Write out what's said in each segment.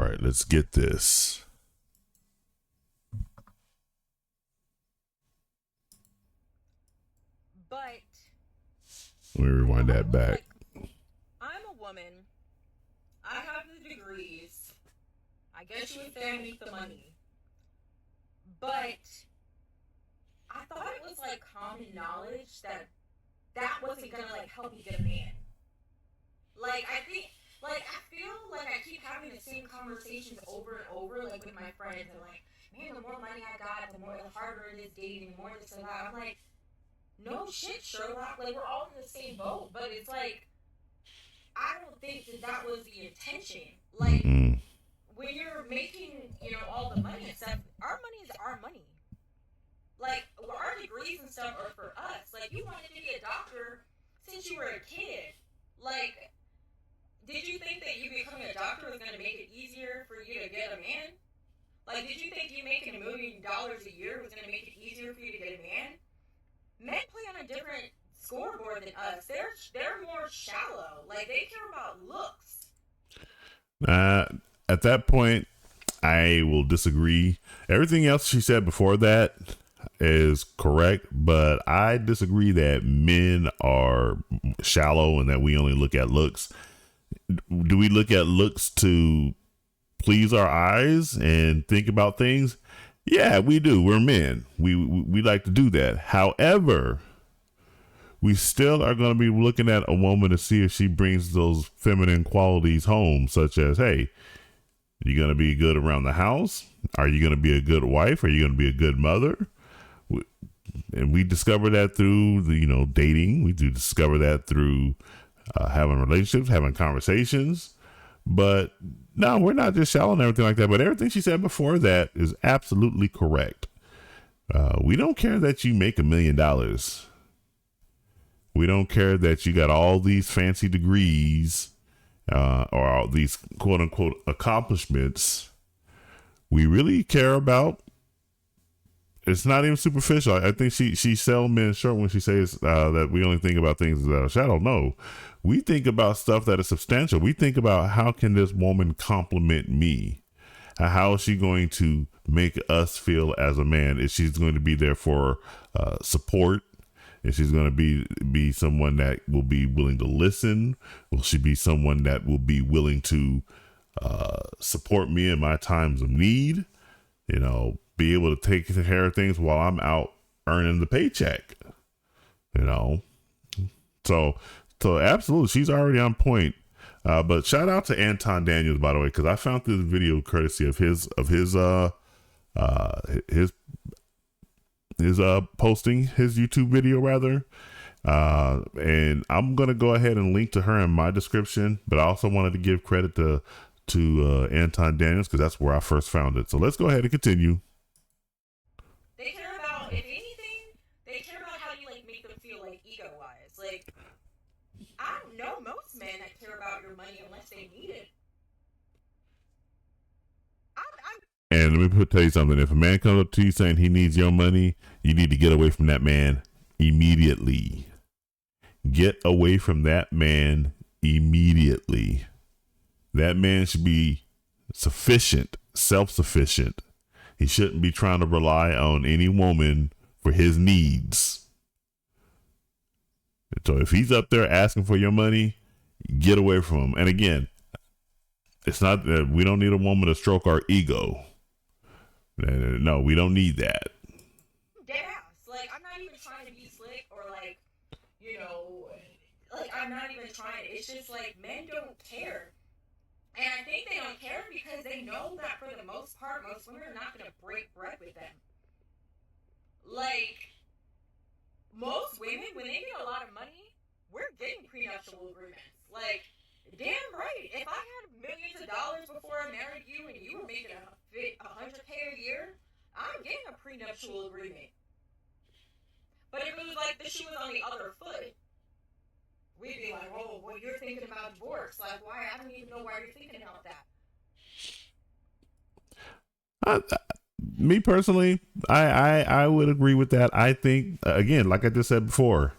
right, let's get this. But Let me rewind that back. like, I'm a woman. I have the degrees. I guess you would say I make the money. But I thought it was like common knowledge that that wasn't gonna like help you get a man. Like I think, like I feel like I keep having the same conversations over and over, like with my friends, and like, man, the more money I got, the harder it is dating, the more this and that. I'm like, no shit, Sherlock. Like we're all in the same boat, but it's like I don't think that that was the intention. Like Mm-hmm. when you're making, all the money and stuff, our money is our money. Like our degrees and stuff are for us. Like you wanted to be a doctor since you were a kid. Like, did you think that you becoming a doctor was gonna make it easier for you to get a man? Like, did you think you making $1 million a year was gonna make it easier for you to get a man? Men play on a different scoreboard than us. They're more shallow. Like they care about looks. At that point, I will disagree. Everything else she said before that is correct, but I disagree that men are shallow and that we only look at looks. Do we look at looks to please our eyes and think about things? Yeah, we do. We're men. We like to do that. However, we still are going to be looking at a woman to see if she brings those feminine qualities home, such as, hey, you going to be good around the house? Are you going to be a good wife? Are you going to be a good mother? And we discover that through the, dating. We do discover that through having relationships, having conversations. But no, we're not just shallow and everything like that. But everything she said before that is absolutely correct. We don't care that you make $1 million. We don't care that you got all these fancy degrees or all these quote unquote accomplishments. We really care about. It's not even superficial. I think she sell men short when she says that we only think about things that are shallow. No, we think about stuff that is substantial. We think about how can this woman compliment me? How is she going to make us feel as a man? Is she going to be there for support? Is she going to be someone that will be willing to listen? Will she be someone that will be willing to support me in my times of need? Be able to take care of things while I'm out earning the paycheck. So absolutely, she's already on point. But shout out to Anton Daniels, by the way, because I found this video courtesy of his posting his YouTube video rather. And I'm gonna go ahead and link to her in my description, but I also wanted to give credit to Anton Daniels because that's where I first found it. So let's go ahead and continue. They care about, if anything, they care about how you make them feel ego wise. I don't know most men that care about your money unless they need it. And let me tell you something. If a man comes up to you saying he needs your money, you need to get away from that man immediately. Get away from that man immediately. That man should be sufficient, self-sufficient. He shouldn't be trying to rely on any woman for his needs. So if he's up there asking for your money, get away from him. And again, it's not that we don't need a woman to stroke our ego. No, we don't need that. Dead ass. I'm not even trying to be slick or I'm not even trying. It's just men don't care. And I think they don't care because they know that for the most part, most women are not going to break bread with them. Most women, when they get a lot of money, we're getting prenuptial agreements. Damn right. If I had millions of dollars before I married you and you were making $100K a year, I'm getting a prenuptial agreement. But if it was the shoe was on the other foot, we'd be like, oh, well, you're thinking about divorce. Why? I don't even know why you're thinking about that. Me personally, I would agree with that. I think, again, like I just said before,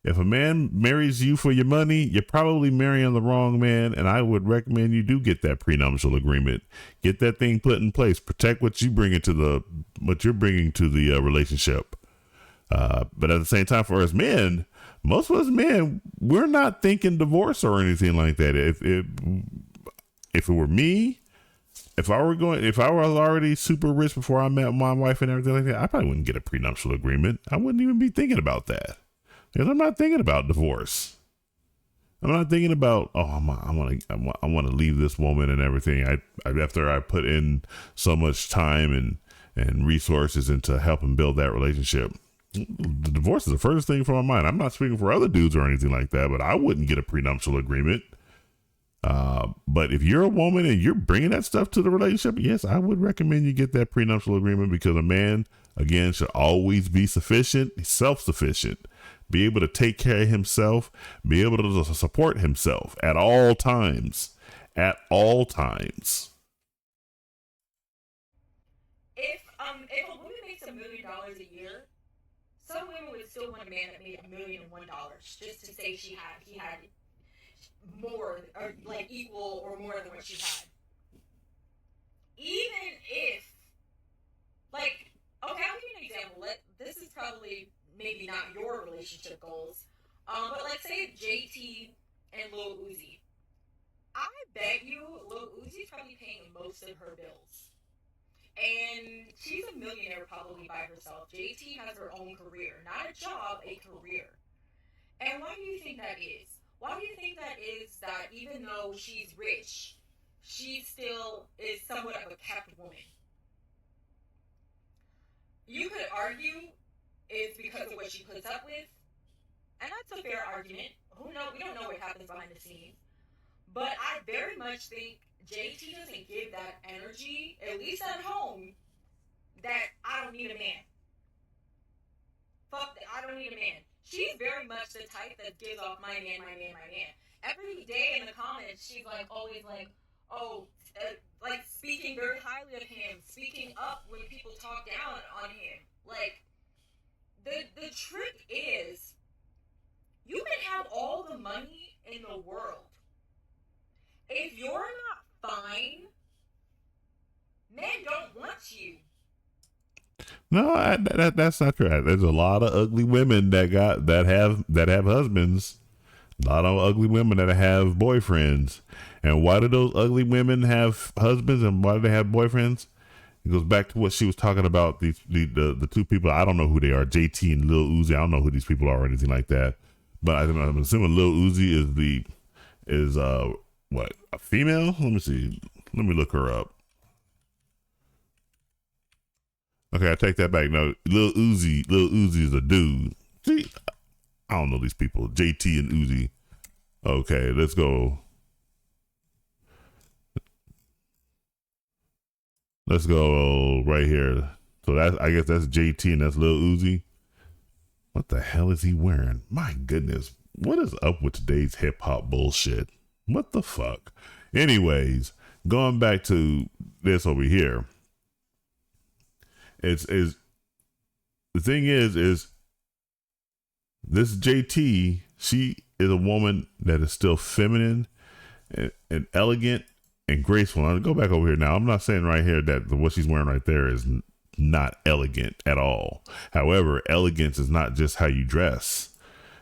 If a man marries you for your money, you're probably marrying the wrong man, and I would recommend you do get that prenuptial agreement. Get that thing put in place. Protect what you bring into the what you're bringing to the relationship. But at the same time, for us men, most of us men, we're not thinking divorce or anything like that. If it were me, if I was already super rich before I met my wife and everything like that, I probably wouldn't get a prenuptial agreement. I wouldn't even be thinking about that. Because I'm not thinking about divorce. I'm not thinking about, oh, I want to leave this woman and everything. After I put in so much time and resources into helping build that relationship. The divorce is the first thing from my mind. I'm not speaking for other dudes or anything like that, but I wouldn't get a prenuptial agreement. But if you're a woman and you're bringing that stuff to the relationship, yes, I would recommend you get that prenuptial agreement, because a man, again, should always be sufficient, self-sufficient, be able to take care of himself, be able to support himself at all times. At all times. If a woman makes $1 million a year, some women would still want a man that made $1,001 just to say he had more, or like equal or more than what she had. Even if, like, okay, I'll give you an example. This is probably maybe not your relationship goals, but like say JT and Lil Uzi. I bet you Lil Uzi's probably paying most of her bills. And she's a millionaire probably by herself. JT has her own career, not a job, a career. And why do you think that is? Why do you think that is, that even though she's rich, she still is somewhat of a kept woman? You could argue it's because of what she puts up with, and that's a fair argument. Who knows? We don't know what happens behind the scenes. But I very much think JT doesn't give that energy, at least at home, that I don't need a man. Fuck that, I don't need a man. She's very much the type that gives off my man, my man, my man. Every day in the comments, she's like always like, oh, like speaking very highly of him, speaking up when people talk down on him. Like, the trick is, you can have all the money in the world. If you're not fine, men don't want you. No, that's not true. There's a lot of ugly women that have husbands. A lot of ugly women that have boyfriends. And why do those ugly women have husbands, and why do they have boyfriends? It goes back to what she was talking about. The two people, I don't know who they are, JT and Lil Uzi. I don't know who these people are or anything like that. But I'm assuming Lil Uzi is what, a female? Let me see. Let me look her up. Okay, I take that back. No, Lil Uzi is a dude. See, I don't know these people. JT and Uzi. Okay, let's go. Let's go right here. So I guess that's JT and that's Lil Uzi. What the hell is he wearing? My goodness. What is up with today's hip hop bullshit? What the fuck? Anyways, going back to this over here. The thing is this JT, she is a woman that is still feminine and elegant and graceful. I'll go back over here now. I'm not saying right here that what she's wearing right there is not elegant at all. However, elegance is not just how you dress.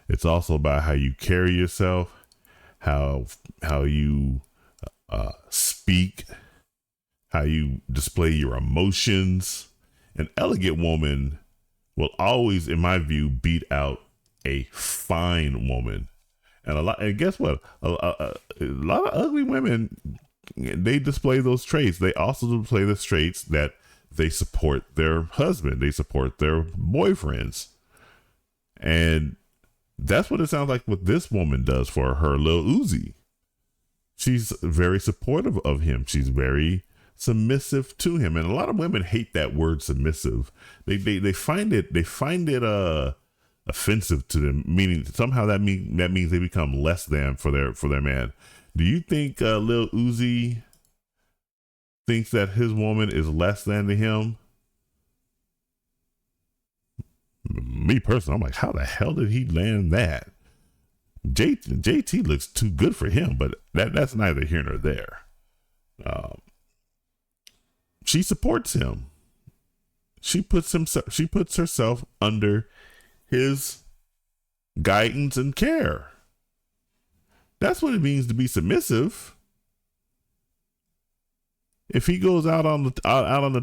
It's also about how you carry yourself, how you speak, how you display your emotions. An elegant woman will always, in my view, beat out a fine woman. And guess what? A lot of ugly women, they display those traits. They also display the traits that they support their husband, they support their boyfriends, and that's what it sounds like what this woman does for her Lil Uzi. She's very supportive of him. She's very submissive to him, and a lot of women hate that word submissive. They find it offensive to them, meaning somehow that means they become less than for their man. Do you think Lil Uzi thinks that his woman is less than to him? Me personally, I'm like, how the hell did he land that? JT looks too good for him, but that's neither here nor there. Um, she supports him. She puts herself under his guidance and care. That's what it means to be submissive. If he goes out on the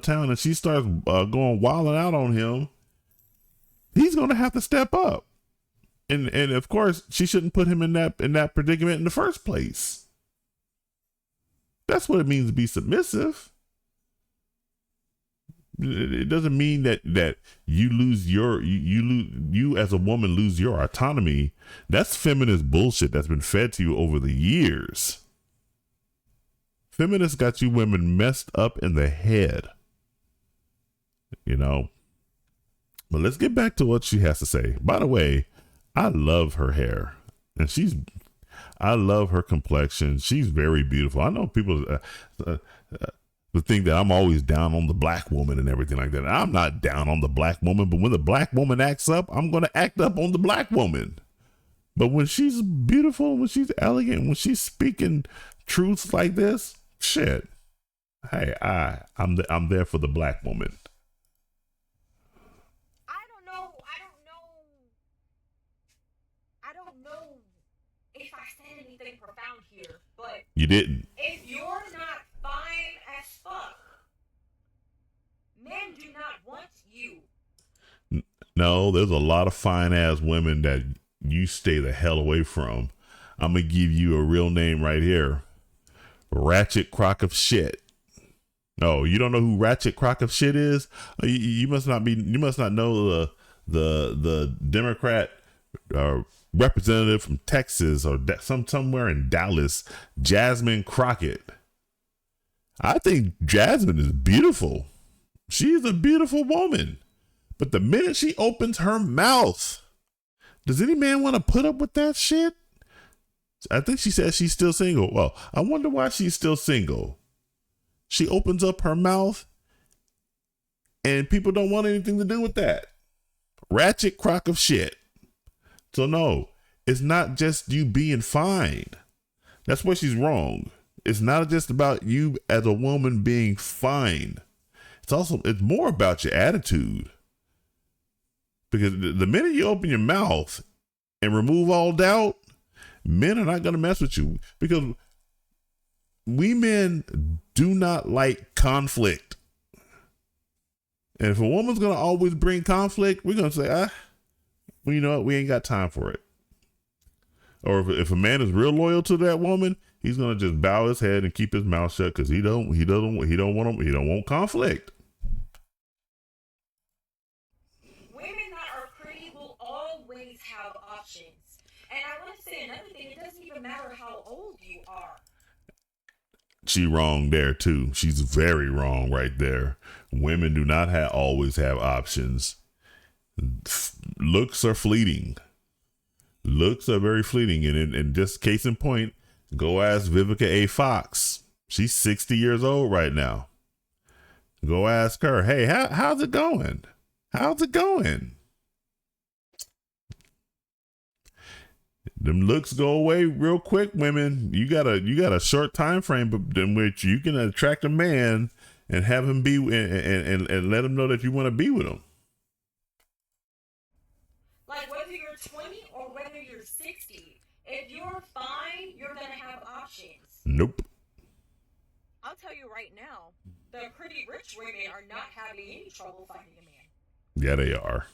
town and she starts going wilding out on him, he's going to have to step up. And of course, she shouldn't put him in that predicament in the first place. That's what it means to be submissive. It doesn't mean that you lose you as a woman lose your autonomy. That's feminist bullshit that's been fed to you over the years. Feminists got you women messed up in the head. You know. But let's get back to what she has to say. By the way, I love her hair. And I love her complexion. She's very beautiful. I know people think that I'm always down on the black woman and everything like that. I'm not down on the black woman, but when the black woman acts up, I'm going to act up on the black woman. But when she's beautiful, when she's elegant, when she's speaking truths like this, shit. Hey, I'm there for the black woman. I don't know if I said anything profound here, but you didn't. If you're not fine as fuck, men do not want you. No, there's a lot of fine ass women that you stay the hell away from. I'm gonna give you a real name right here. Ratchet Crock of Shit. No, you don't know who Ratchet Crock of Shit is? You must not know the Democrat representative from Texas or somewhere in Dallas, Jasmine Crockett. I think Jasmine is beautiful. She's a beautiful woman. But the minute she opens her mouth, does any man want to put up with that shit? I think she says she's still single. Well, I wonder why she's still single. She opens up her mouth and people don't want anything to do with that. Ratchet Crock of Shit. So no, it's not just you being fine. That's where she's wrong. It's not just about you as a woman being fine. It's more about your attitude. Because the minute you open your mouth and remove all doubt, men are not going to mess with you. Because we men do not like conflict. And if a woman's going to always bring conflict, we're going to say, well, you know what? We ain't got time for it. Or if a man is real loyal to that woman, he's going to just bow his head and keep his mouth shut because he don't want conflict. Women that are pretty will always have options. And I want to say another thing, it doesn't even matter how old you are. She wrong there too. She's very wrong right there. Women do not always have options. Looks are fleeting. Looks are very fleeting. And just case in point, go ask Vivica A. Fox. She's 60 years old right now. Go ask her, hey, how's it going? How's it going? Them looks go away real quick, women. You got a short time frame in which you can attract a man and have him be and let him know that you want to be with him. Like whether you're 20 or whether you're 60, if you're fine, you're gonna have options. Nope. I'll tell you right now, the pretty rich women are not having any trouble finding a man. Yeah, they are.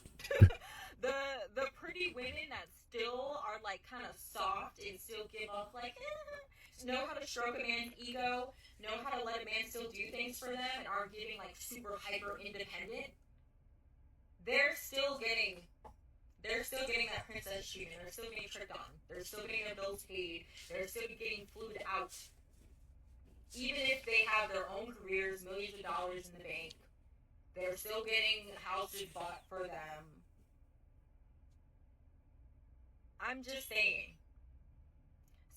the pretty women that still are like kind of soft and still give off like know how to stroke a man's ego, know how to let a man still do things for them, and aren't giving like super hyper independent. They're still getting that princess treatment. They're still getting tricked on. They're still getting their bills paid. They're still getting flued out. Even if they have their own careers, millions of dollars in the bank, they're still getting houses bought for them. I'm just saying.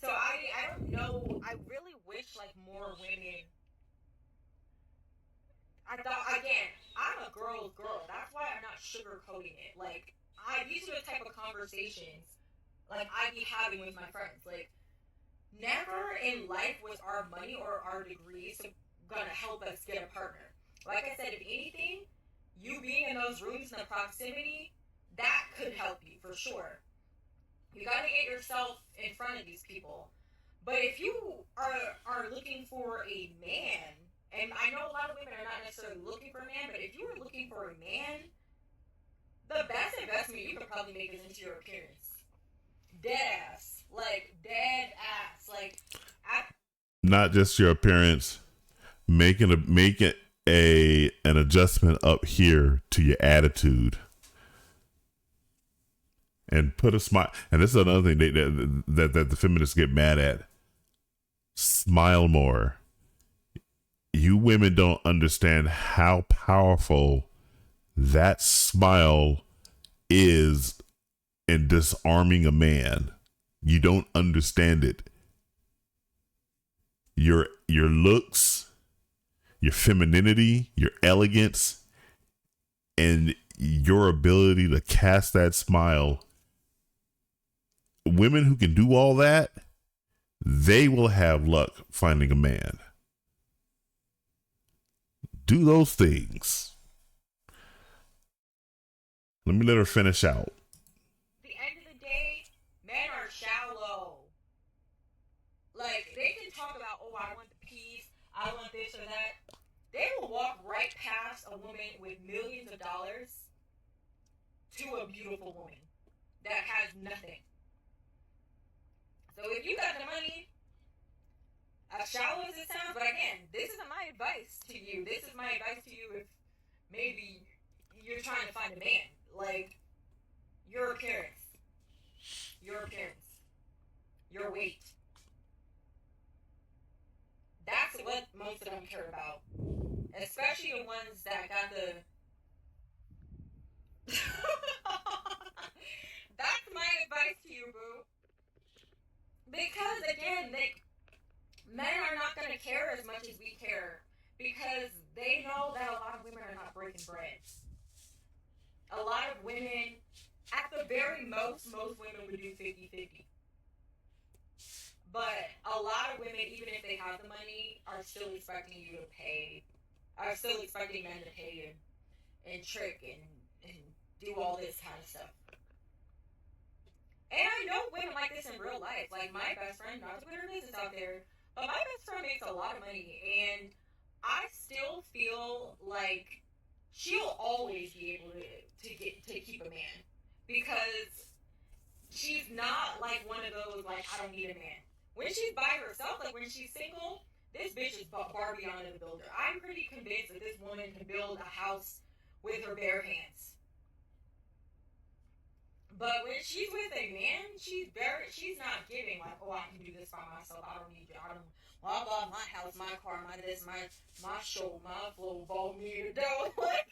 So I don't know. I really wish like more women. I thought, again, I'm a girl is girl. That's why I'm not sugarcoating it. Like, these are the type of conversations, like, I be having with my friends. Like, never in life was our money or our degrees gonna help us get a partner. Like I said, if anything, you being in those rooms in the proximity, that could help you for sure. You gotta get yourself in front of these people. But if you are looking for a man, and I know a lot of women are not necessarily looking for a man, but if you are looking for a man, the best investment you could probably make is into your appearance. Dead ass. Like, dead ass. Like, Not just your appearance, make it an adjustment up here to your attitude, and put a smile. And this is another thing that the feminists get mad at. Smile more. You women don't understand how powerful that smile is in disarming a man. You don't understand it. Your looks, your femininity, your elegance, and your ability to cast that smile. Women who can do all that, they will have luck finding a man. Do those things. Let me let her finish out. At the end of the day, men are shallow. Like, they can talk about, oh, I want the peace, I want this or that. They will walk right past a woman with millions of dollars to a beautiful woman that has nothing. So if you got the money, as shallow as it sounds, but again, this isn't my advice to you. This is my advice to you if maybe you're trying to find a man. Like, your appearance, your weight. That's what most of them care about. Especially the ones that got the... That's my advice to you, boo. Because, again, men are not going to care as much as we care. Because they know that a lot of women are not breaking bread. A lot of women, at the very most women would do 50-50. But a lot of women, even if they have the money, are still expecting you to pay. Are still expecting men to pay and trick and do all this kind of stuff. And I know women like this in real life. Like, my best friend, not to put her business out there, but my best friend makes a lot of money, and I still feel like she'll always be able to keep a man, because she's not like one of those, like, I don't need a man. When she's by herself, like when she's single, this bitch is Barbiana the Builder. I'm pretty convinced that this woman can build a house with her bare hands. But when she's with a man, she's not giving like, oh, I can do this by myself. I don't need you. I don't. Well, I bought my house, my car, my this, my show, my flow, ball meter, dough. Like,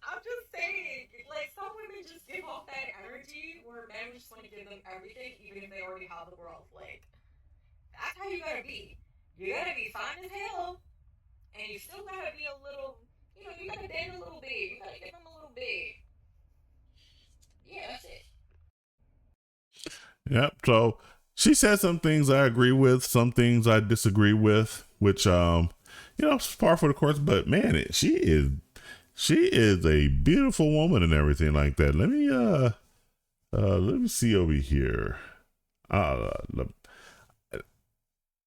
I'm just saying, like, some women just give off that energy where men just want to give them everything, even if they already have the world. Like, that's how you gotta be. You gotta be fine as hell, and you still gotta be a little, you gotta bend a little bit. You gotta give them a little bit. Yeah, that's it. Yep. So she said some things I agree with, some things I disagree with, which it's par for the course. But man, she is a beautiful woman and everything like that. Let me see over here.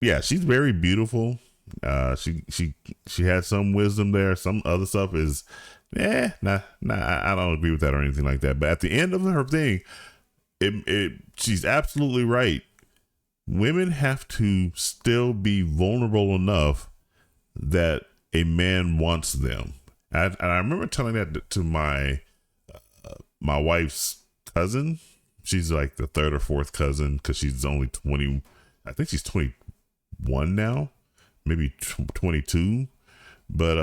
Yeah, she's very beautiful. She has some wisdom there. Some other stuff is, I don't agree with that or anything like that. But at the end of her thing, she's absolutely right. Women have to still be vulnerable enough that a man wants them. And I remember telling that to my wife's cousin. She's like the third or fourth cousin, because she's only 20. I think she's 21 now, maybe 22. But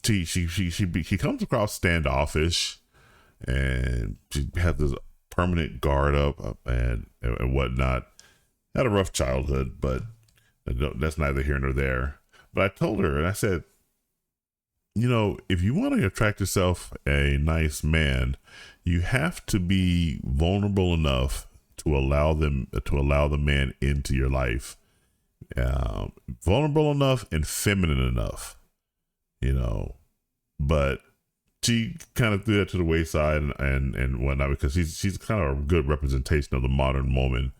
she comes across standoffish, and she has this permanent guard up and whatnot. Had a rough childhood, but that's neither here nor there. But I told her, and I said, if you want to attract yourself a nice man, you have to be vulnerable enough to allow the man into your life. Vulnerable enough and feminine enough, but she kind of threw that to the wayside and whatnot, because she's kind of a good representation of the modern woman.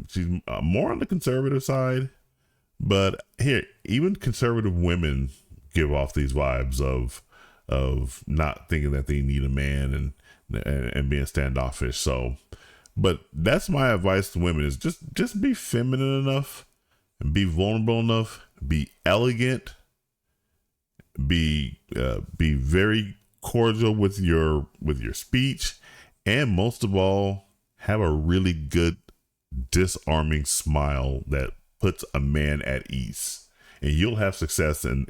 She's more on the conservative side, but here, even conservative women give off these vibes of not thinking that they need a man and being standoffish. So, but that's my advice to women: is just be feminine enough and be vulnerable enough, be elegant, be very cordial with your speech, and most of all, have a really good disarming smile that puts a man at ease, and you will have success in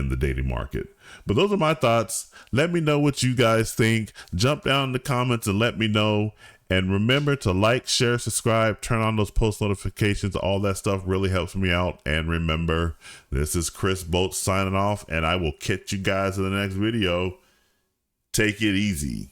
the dating market. But those are my thoughts. Let me know what you guys think. Jump down in the comments and let me know. And remember to like, share, subscribe, turn on those post notifications. All that stuff really helps me out. And remember, this is Chris Boats signing off, and I will catch you guys in the next video. Take it easy.